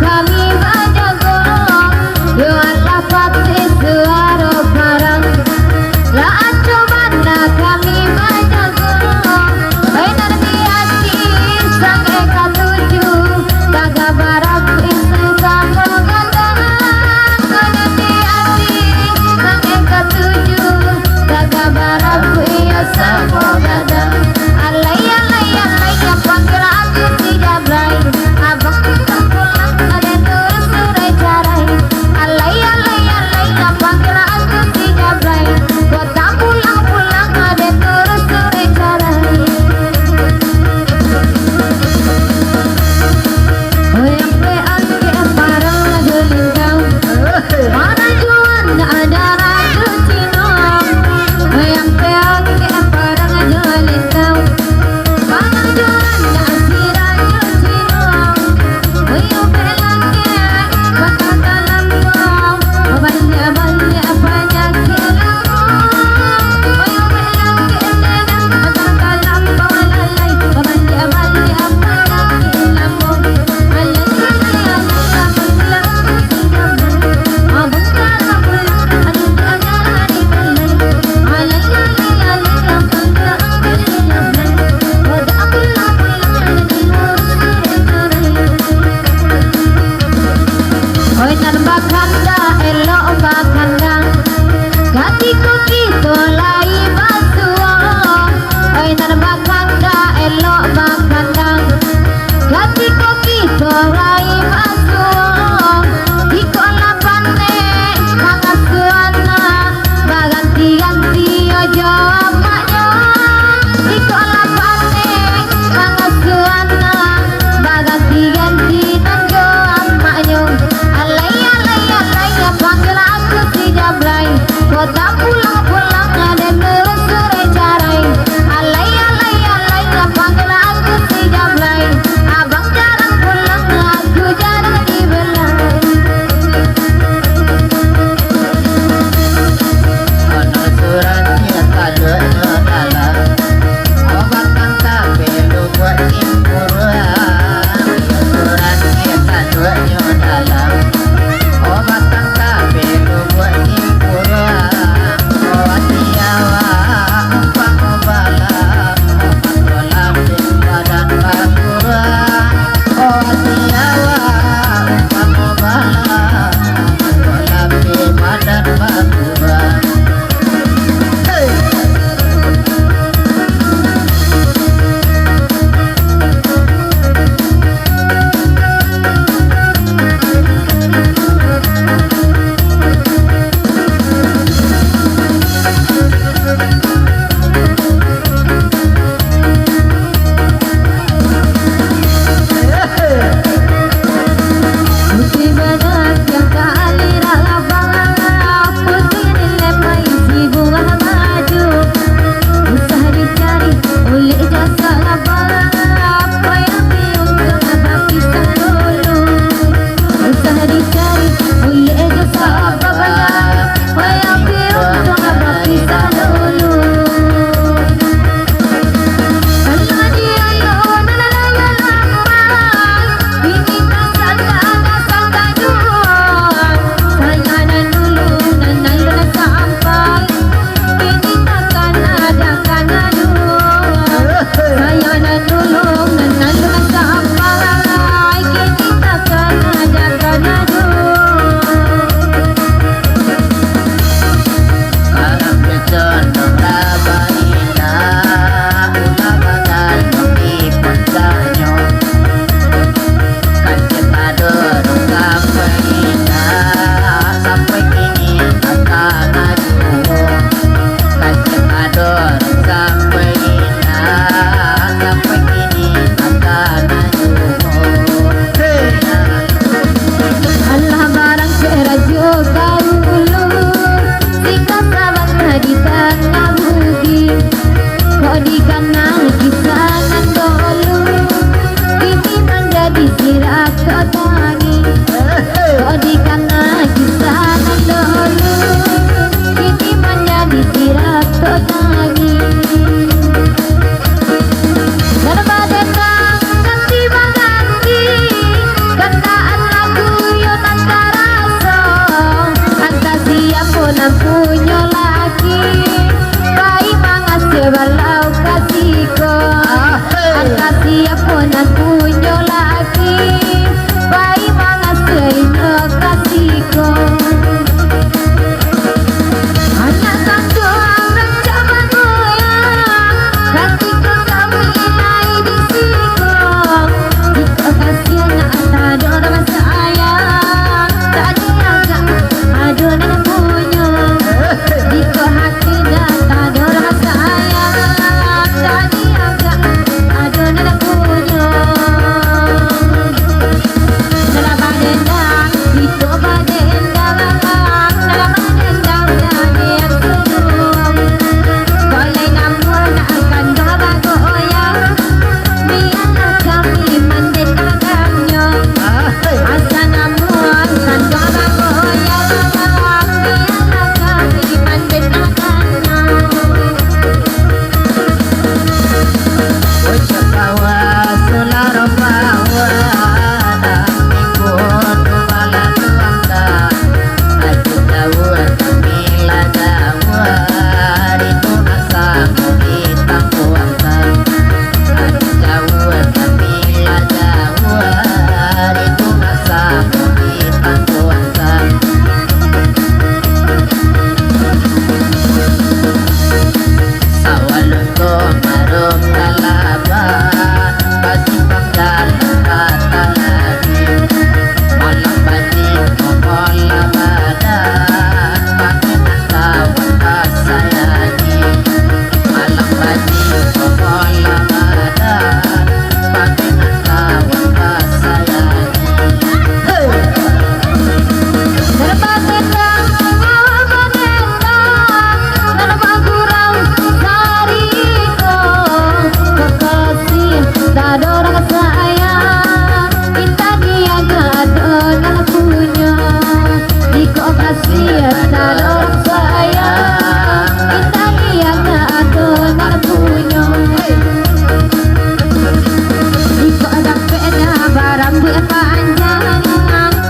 Kami menjaga, ya Allah pasti suara parang. punya lagi baik mangasih walau kasihku kasih pun punya lagi baik mangasih kasihku hanya satu orang zaman goyang kasihku kami naik di siku jika kasihnya ada orang sayang tak diangkat ada nenek punya jika hatinya tak ada orang sayang tak diangkat ada nenek punya dalam badendang itu badendang dalam badendang nyanyi yang senyum boleh namun akan gabah goyang biarlah kami mendendangnya asa namun kan gabah goyang biarlah kami mendendangnya ucap bawa sulara bawa mingguan kepala tuangkan aku dawa kamila dawa itu nasa kita tuangkan aku dawa kamila dawa itu nasa kita tuangkan sawalun ko marum lalaban pasti pangdalang kata lagi malam batik kokola badan pakai natawan kasayangi malam batik kokola badan pakai natawan kasayangi dalam badendang bawa badendang dalam bagurang sariko kekasih tak ada orang sayang minta dia gak ada orang punya jika kasih tak ada orang sayang minta dia gak ada orang punya jika ada peda barang dia panjang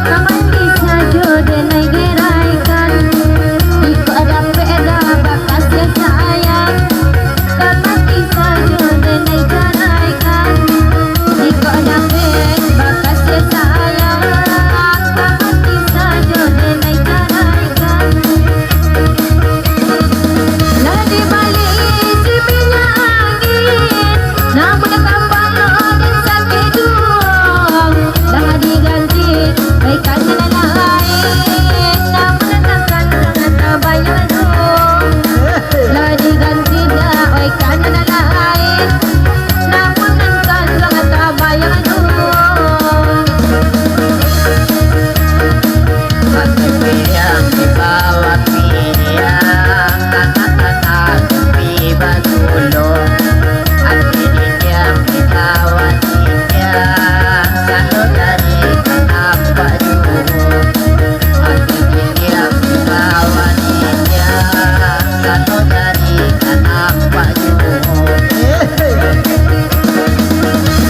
kaman bisa jodoh naik geraikan jika ada peda bakas dia sayang kaman bisa jodoh naik geraikan jika ada peda bakas dia sayang kaman bisa jodoh naik geraikan lah di balik isi minyak angin namun tambah dan sakit duang dah diganti baikan dengan lain namun takkan sangat bayang dong lah diganti dah baikan dengan lain namun takkan sangat bayang dong hati yang dibawa pilihan kata-kata sepi batulung hati yang dibawa tinjang selalu dari kenapa dulu hati yang dibawa tinjang selalu dari kenapa dulu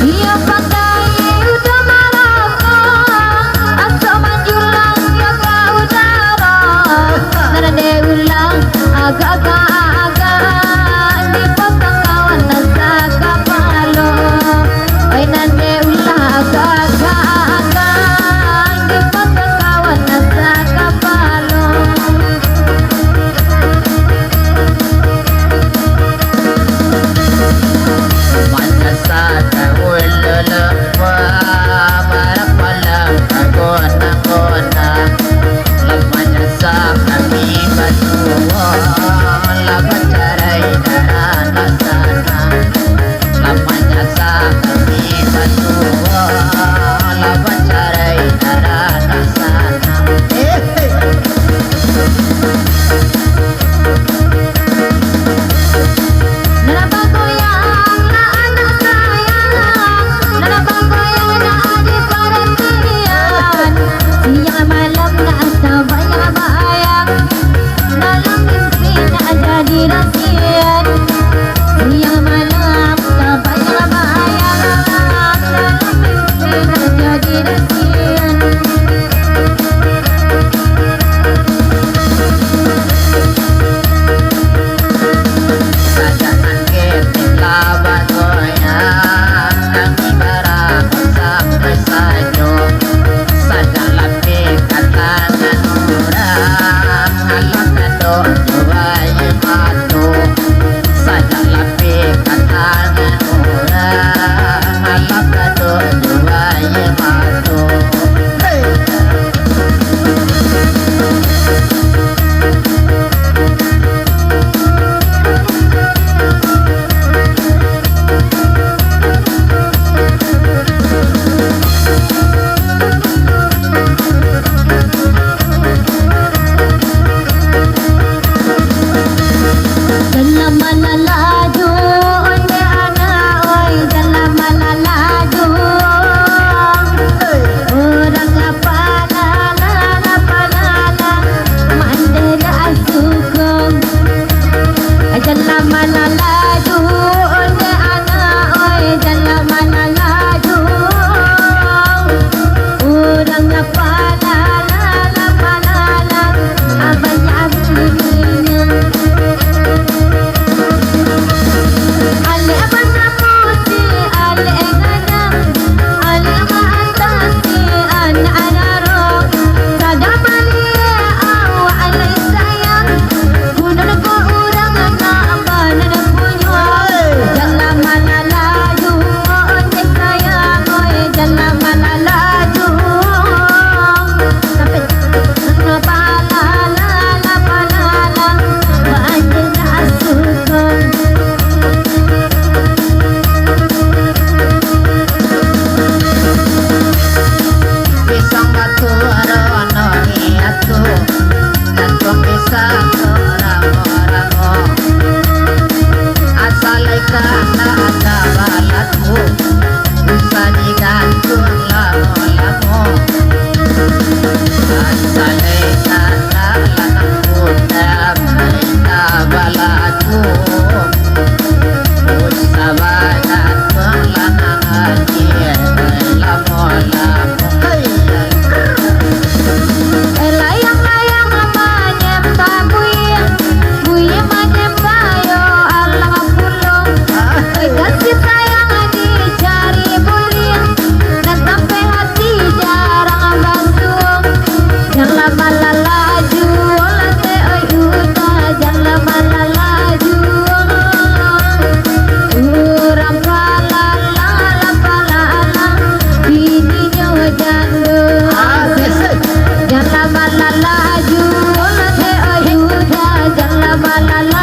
dia pakai utama rokok atau manjulang jaga udara nada dia ulang agak-agak dipotong kawan nasa kapalo oi nade ulang agak-agak dipotong kawan nasa kapalo masa sada ululwa para palang kagona-gona lamanya sa kami batuwa laban carai darana sana lamanya sa kami batuwa laban carai darana sana dalam goyang na anak sayang dalam goyang na adik perhatian siang malam na asa bayang-bayang dalam mimpi na jadi rasian siang malam na bayang-bayang dalam mimpi na jadi rasian Jangan laju, jangan laju, jangan laju.